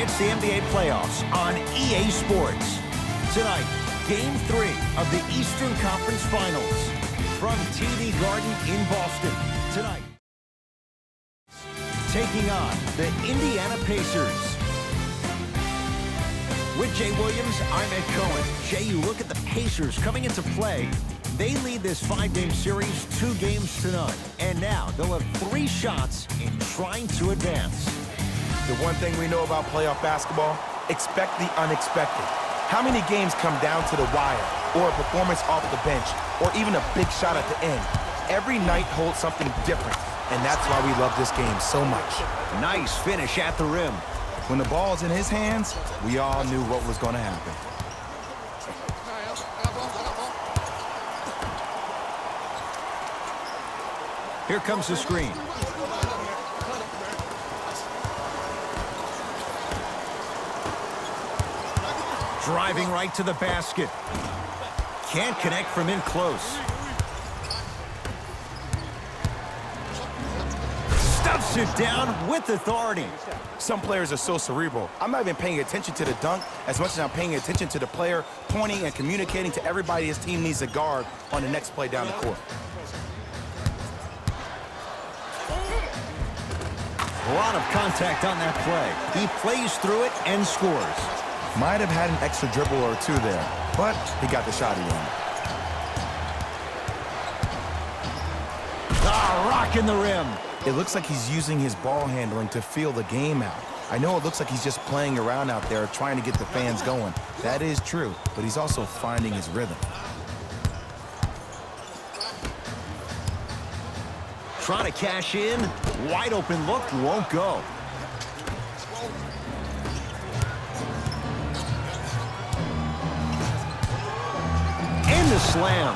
It's the NBA playoffs on EA Sports. Tonight, Game 3 of the Eastern Conference Finals from TD Garden in Boston. Tonight, taking on the Indiana Pacers. With Jay Williams, I'm Ed Cohen. Jay, you look at the Pacers coming into play. They lead this 5-game series 2 games to none. And now they'll have 3 shots in trying to advance. The one thing we know about playoff basketball, expect the unexpected. How many games come down to the wire, or a performance off the bench, or even a big shot at the end? Every night holds something different, and that's why we love this game so much. Nice finish at the rim. When the ball's in his hands, we all knew what was going to happen. Here comes the screen. Driving right to the basket. Can't connect from in close. Stuffs it down with authority. Some players are so cerebral. I'm not even paying attention to the dunk as much as I'm paying attention to the player pointing and communicating to everybody his team needs to guard on the next play down the court. A lot of contact on that play. He plays through it and scores. Might have had an extra dribble or 2 there, but he got the shot he wanted. Rocking the rim. It looks like he's using his ball handling to feel the game out. I know it looks like he's just playing around out there trying to get the fans going. That is true, but he's also finding his rhythm. Trying to cash in. Wide open look, won't go. And the slam.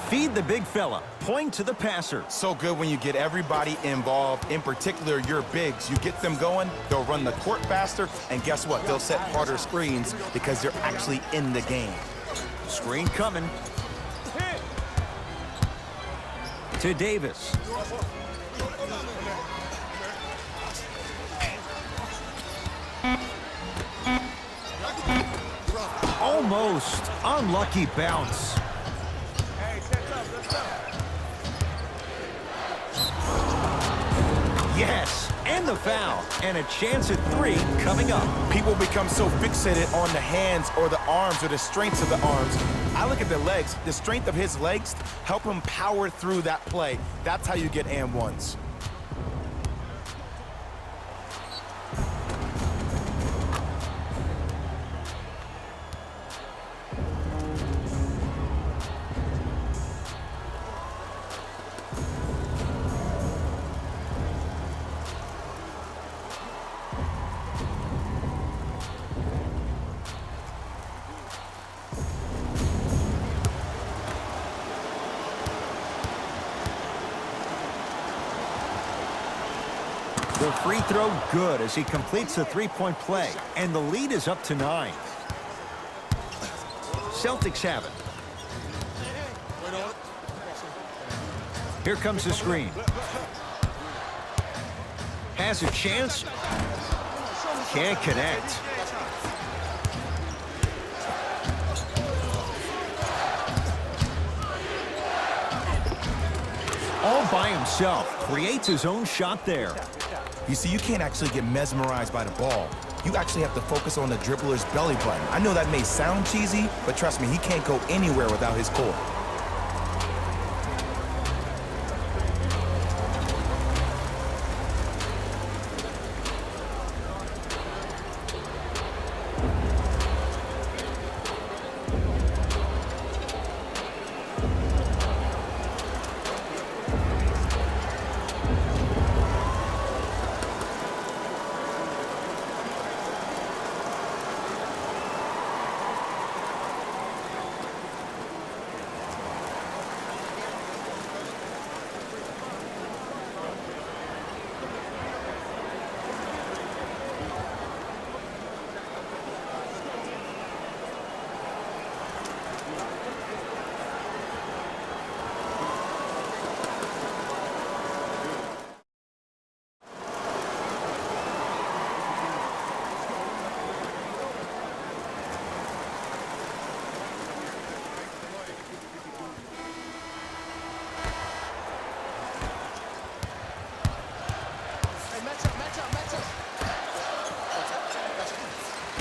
Feed the big fella. Point to the passer. So good when you get everybody involved, in particular your bigs. You get them going, they'll run the court faster, and guess what? They'll set harder screens because they're actually in the game. Screen coming. To Davis. Almost unlucky bounce. Yes, and the foul, and a chance at 3 coming up. People become so fixated on the hands or the arms or the strengths of the arms. I look at the legs. The strength of his legs help him power through that play. That's how you get and ones. The free throw good as he completes the 3-point play, and the lead is up to 9. Celtics have it. Here comes the screen. Has a chance. Can't connect. All by himself. Creates his own shot there. You see, you can't actually get mesmerized by the ball. You actually have to focus on the dribbler's belly button. I know that may sound cheesy, but trust me, he can't go anywhere without his core.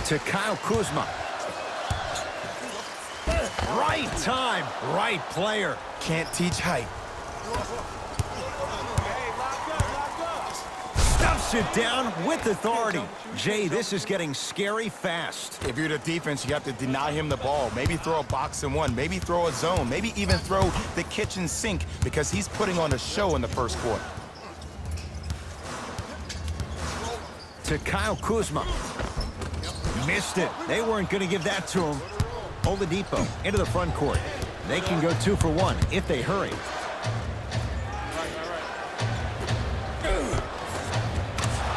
To Kyle Kuzma. Right time, right player. Can't teach height. Stuffs it down with authority. Jay, this is getting scary fast. If you're the defense, you have to deny him the ball. Maybe throw a box and one. Maybe throw a zone. Maybe even throw the kitchen sink because he's putting on a show in the first quarter. To Kyle Kuzma. Missed it. They weren't going to give that to him. Oladipo into the front court. They can go 2 for 1 if they hurry.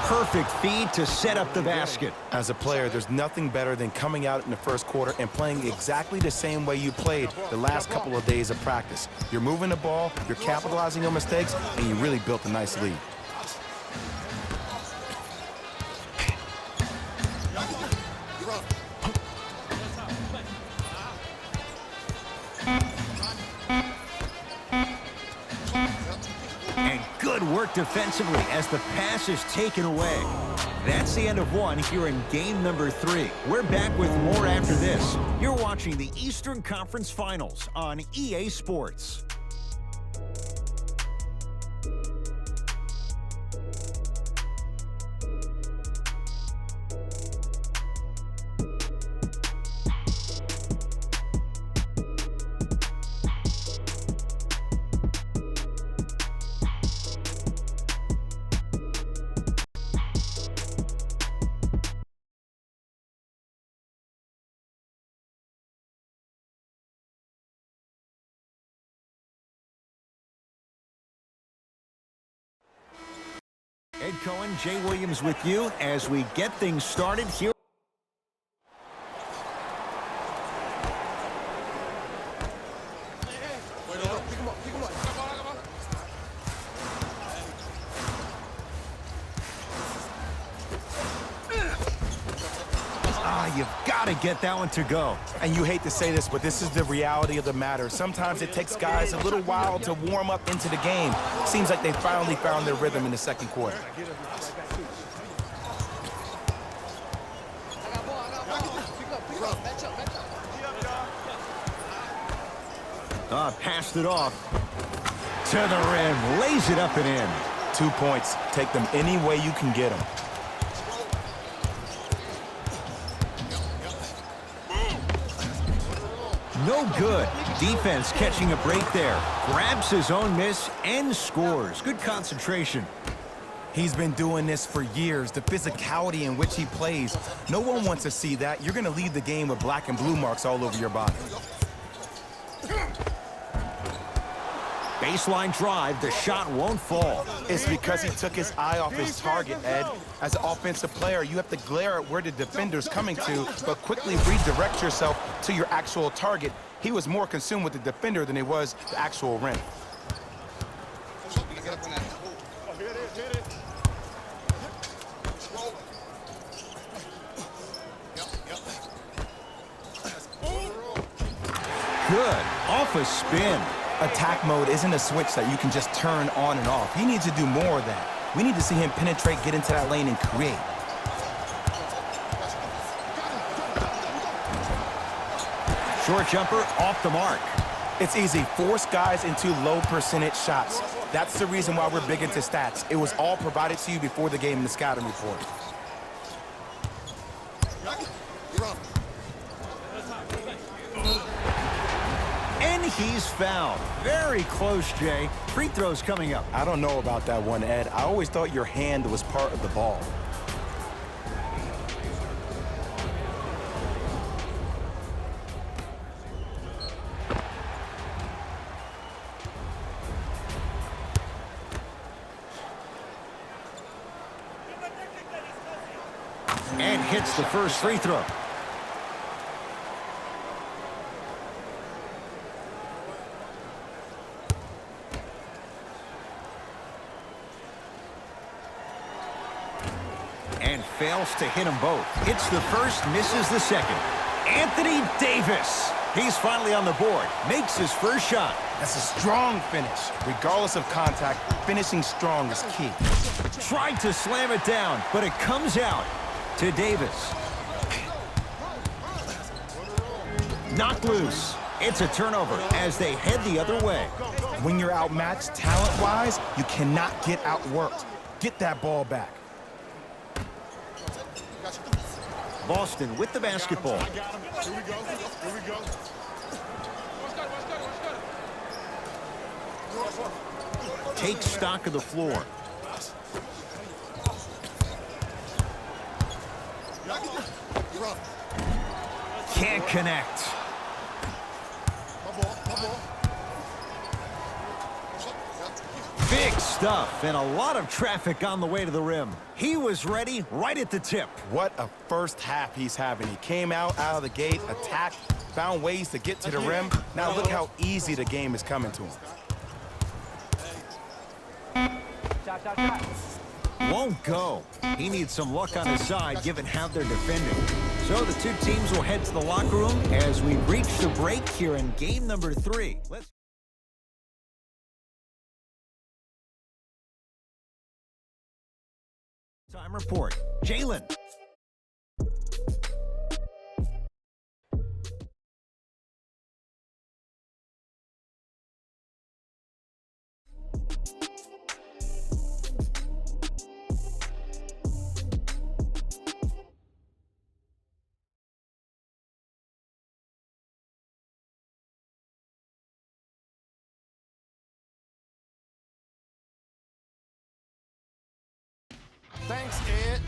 Perfect feed to set up the basket. As a player, there's nothing better than coming out in the first quarter and playing exactly the same way you played the last couple of days of practice. You're moving the ball, you're capitalizing on mistakes, and you really built a nice lead. And good work defensively as the pass is taken away. That's the end of one here in game number 3. We're back with more after this. You're watching the Eastern Conference Finals on EA Sports. Ed Cohen, Jay Williams with you as we get things started here. You've got to get that one to go. And you hate to say this, but this is the reality of the matter. Sometimes it takes guys a little while to warm up into the game. Seems like they finally found their rhythm in the second quarter. Passed it off. To the rim. Lays it up and in. 2 points. Take them any way you can get them. No good. Defense catching a break there. Grabs his own miss and scores. Good concentration. He's been doing this for years. The physicality in which he plays. No one wants to see that. You're going to leave the game with black and blue marks all over your body. Baseline drive. The shot won't fall. It's because he took his eye off his target, Ed. As an offensive player, you have to glare at where the defender's coming to, but quickly redirect yourself to your actual target. He was more consumed with the defender than he was the actual rim. Good. Off a spin. Attack mode isn't a switch that you can just turn on and off. He needs to do more of that. We need to see him penetrate, get into that lane, and create. Short jumper off the mark. It's easy. Force guys into low percentage shots. That's the reason why we're big into stats. It was all provided to you before the game in the scouting report. And he's fouled. Very close, Jay. Free throws coming up. I don't know about that one, Ed. I always thought your hand was part of the ball. And hits the first free throw. And fails to hit them both. Hits the first, misses the second. Anthony Davis. He's finally on the board. Makes his first shot. That's a strong finish. Regardless of contact, finishing strong is key. Tried to slam it down, but it comes out to Davis. Knocked loose. It's a turnover as they head the other way. When you're outmatched talent-wise, you cannot get outworked. Get that ball back. Boston with the basketball. I got him. Here we go. Here we go. Take stock of the floor. Can't connect. Big stuff and a lot of traffic on the way to the rim. He was ready right at the tip. What a first half he's having. He came out of the gate, attacked, found ways to get to the rim. Now look how easy the game is coming to him. Won't go. He needs some luck on his side given how they're defending. So the two teams will head to the locker room as we reach the break here in game number 3. Time report. Jalen. Thanks, Ed.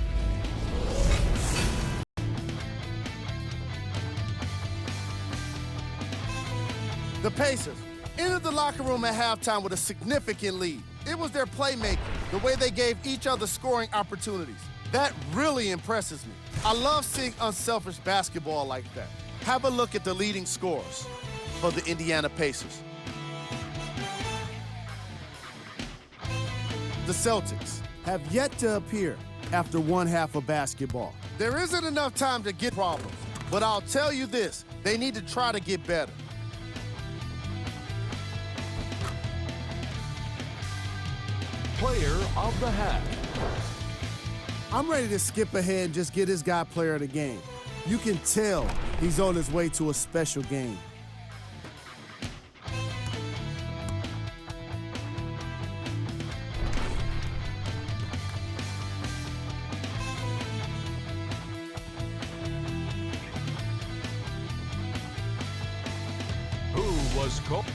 The Pacers entered the locker room at halftime with a significant lead. It was their playmaking, the way they gave each other scoring opportunities. That really impresses me. I love seeing unselfish basketball like that. Have a look at the leading scorers for the Indiana Pacers. The Celtics have yet to appear after one half of basketball. There isn't enough time to get problems, but I'll tell you this, they need to try to get better. Player of the half. I'm ready to skip ahead and just get this guy player of the game. You can tell he's on his way to a special game. Who was called?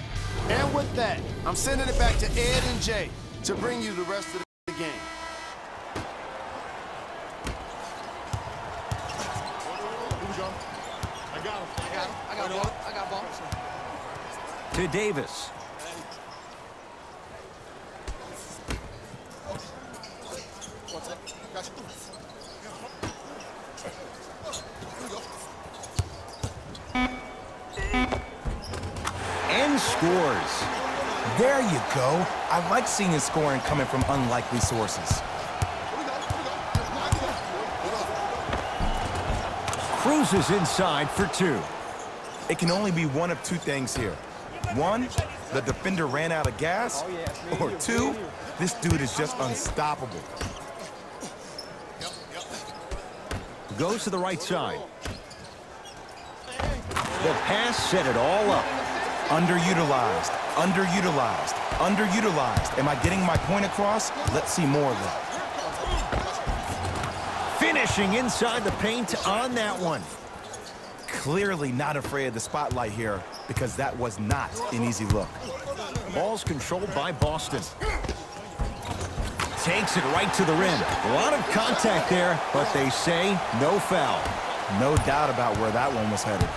And with that, I'm sending it back to Ed and Jay to bring you the rest of the game. Here we go. I got him. I got ball. To Davis. And scores. There you go. I like seeing his scoring coming from unlikely sources. Cruises inside for 2. It can only be one of two things here. 1, the defender ran out of gas, or 2, this dude is just unstoppable. Goes to the right side. The pass set it all up. Underutilized, underutilized, underutilized. Am I getting my point across? Let's see more of that. Finishing inside the paint on that one. Clearly not afraid of the spotlight here because that was not an easy look. Ball's controlled by Boston. Takes it right to the rim. A lot of contact there, but they say no foul. No doubt about where that one was headed.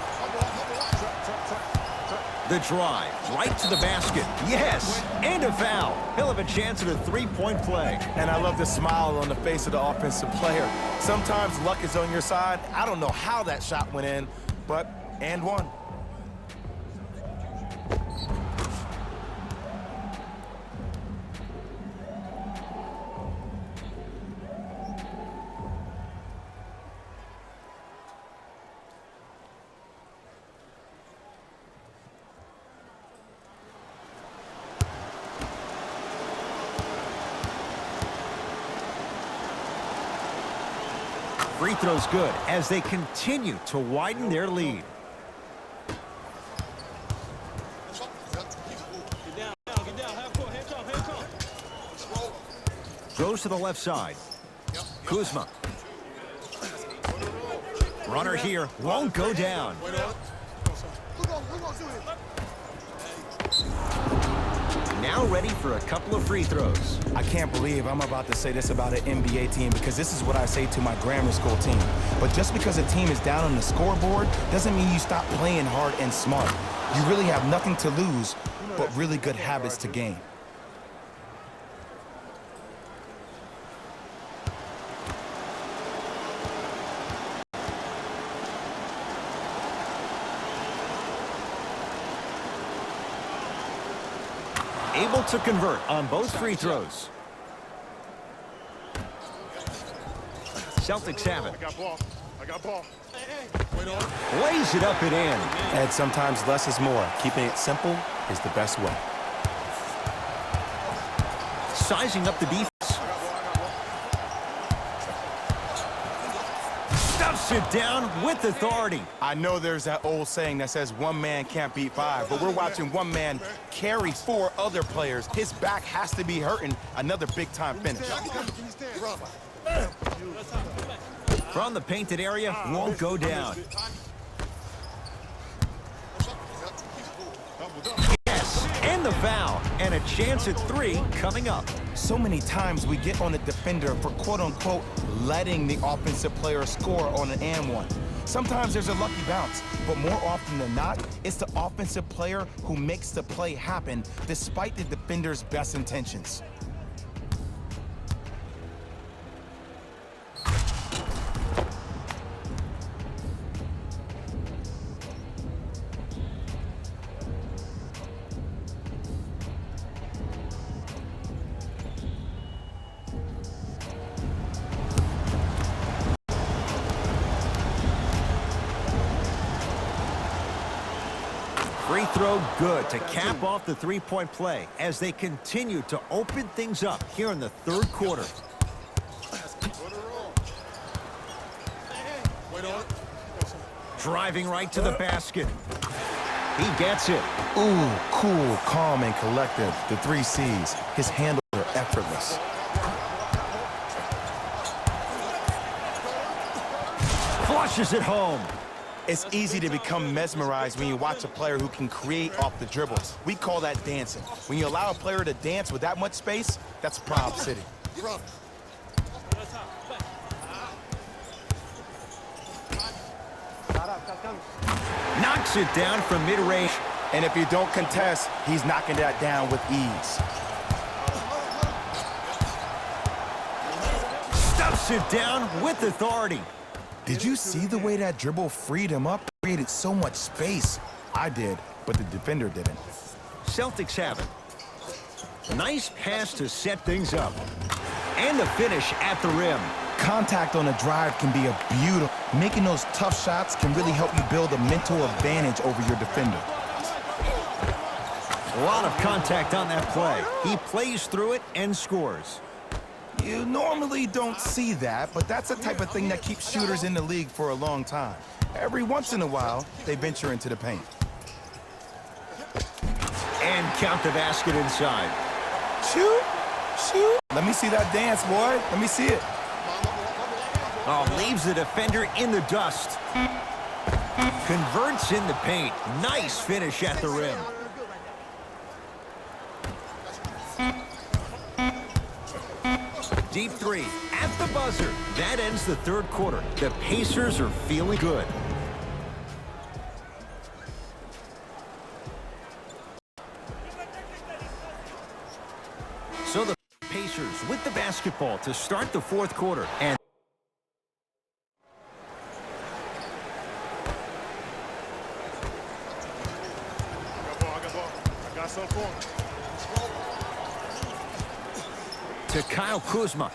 The drive, right to the basket. Yes, and a foul. He'll have a chance at a three-point play. And I love the smile on the face of the offensive player. Sometimes luck is on your side. I don't know how that shot went in, but and one. Free throw's good as they continue to widen their lead. goes to the left side. Kuzma. Runner here won't go down. Now ready for a couple of free throws. I can't believe I'm about to say this about an NBA team because this is what I say to my grammar school team. But just because a team is down on the scoreboard doesn't mean you stop playing hard and smart. You really have nothing to lose but really good habits to gain. Able to convert on both free throws. Celtics have it. I got ball. Lays it up and in. And sometimes less is more. Keeping it simple is the best way. Sizing up the defense. Stuffs it down with authority. I know there's that old saying that says one man can't beat five, but we're watching one man carry four other players. His back has to be hurting. Another big-time finish. From the painted area, won't go down. Yes, and the foul. And a chance at three coming up. So many times we get on the defender for quote-unquote letting the offensive player score on an and one. Sometimes there's a lucky bounce, but more often than not, it's the offensive player who makes the play happen despite the defender's best intentions. Free throw good to cap off the three-point play as they continue to open things up here in the third quarter. Driving right to the basket. He gets it. Ooh, cool, calm, and collective. The three C's. His handles are effortless. Flushes it home. It's easy to become mesmerized when you watch a player who can create off the dribbles. We call that dancing. When you allow a player to dance with that much space, that's Proud City. Knocks it down from mid-range. And if you don't contest, he's knocking that down with ease. Stuffs it down with authority. Did you see the way that dribble freed him up? Created so much space. I did, but the defender didn't. Celtics have it. Nice pass to set things up. And the finish at the rim. Contact on a drive can be a beautiful. Making those tough shots can really help you build a mental advantage over your defender. A lot of contact on that play. He plays through it and scores. You normally don't see that, but that's the type of thing that keeps shooters in the league for a long time. Every once in a while, they venture into the paint. And count the basket inside. Shoot, shoot. Let me see that dance, boy. Let me see it. Oh, leaves the defender in the dust. Converts in the paint. Nice finish at the rim. Deep three at the buzzer. That ends the third quarter. The Pacers are feeling good. So the Pacers with the basketball to start the fourth quarter. And I got some for him. to Kyle Kuzma.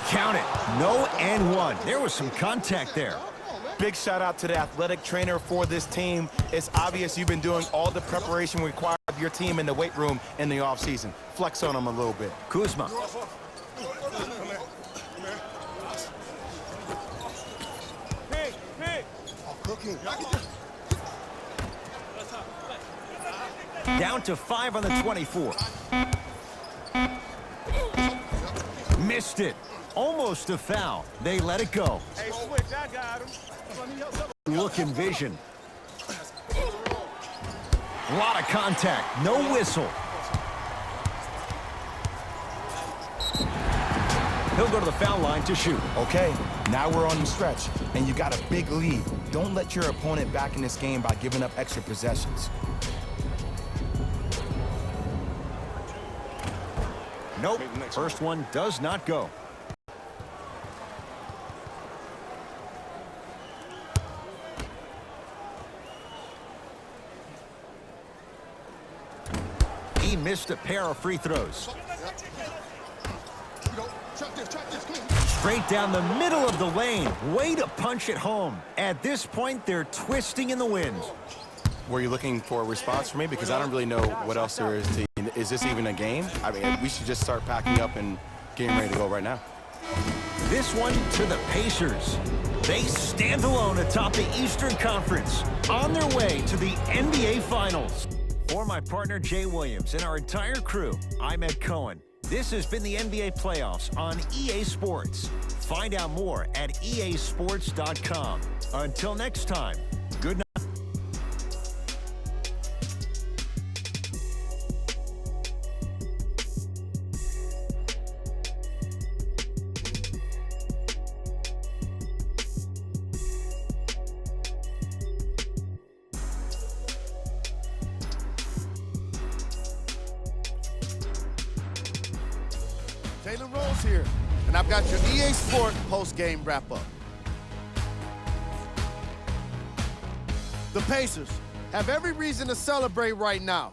Count it. No and one. There was some contact there. Big shout out to the athletic trainer for this team. It's obvious you've been doing all the preparation required of your team in the weight room in the offseason. Flex on them a little bit. Kuzma. Down to 5 on the 24. Missed it. Almost a foul. They let it go. Hey, switch, I got him. Look and vision. A lot of contact. No whistle. He'll go to the foul line to shoot. Okay, now we're on the stretch, and you got a big lead. Don't let your opponent back in this game by giving up extra possessions. Nope. First one does not go. He missed a pair of free throws. Straight down the middle of the lane. Way to punch it home. At this point, they're twisting in the wind. Were you looking for a response from me? Because I don't really know what else there is to... Is this even a game? I mean, we should just start packing up and getting ready to go right now. This one to the Pacers. They stand alone atop the Eastern Conference, on their way to the NBA Finals. For my partner, Jay Williams, and our entire crew, I'm Ed Cohen. This has been the NBA Playoffs on EA Sports. Find out more at easports.com. Until next time, good night. Jalen Rose here, and I've got your EA Sport post-game wrap-up. The Pacers have every reason to celebrate right now,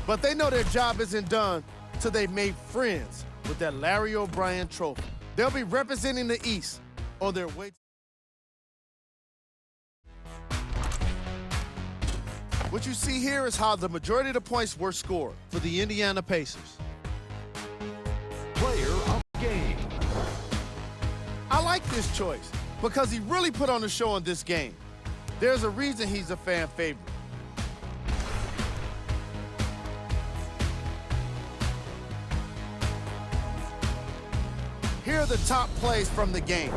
but they know their job isn't done till they've made friends with that Larry O'Brien trophy. They'll be representing the East on their way. What you see here is how the majority of the points were scored for the Indiana Pacers. Player of the game. I like this choice because he really put on the show on this game. There's a reason he's a fan favorite. Here are the top plays from the game.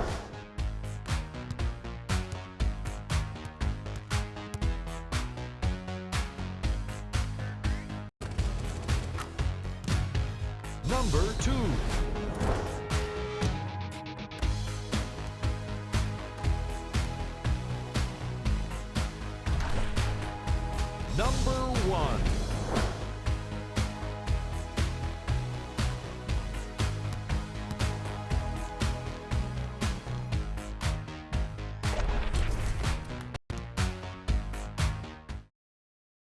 Number 2.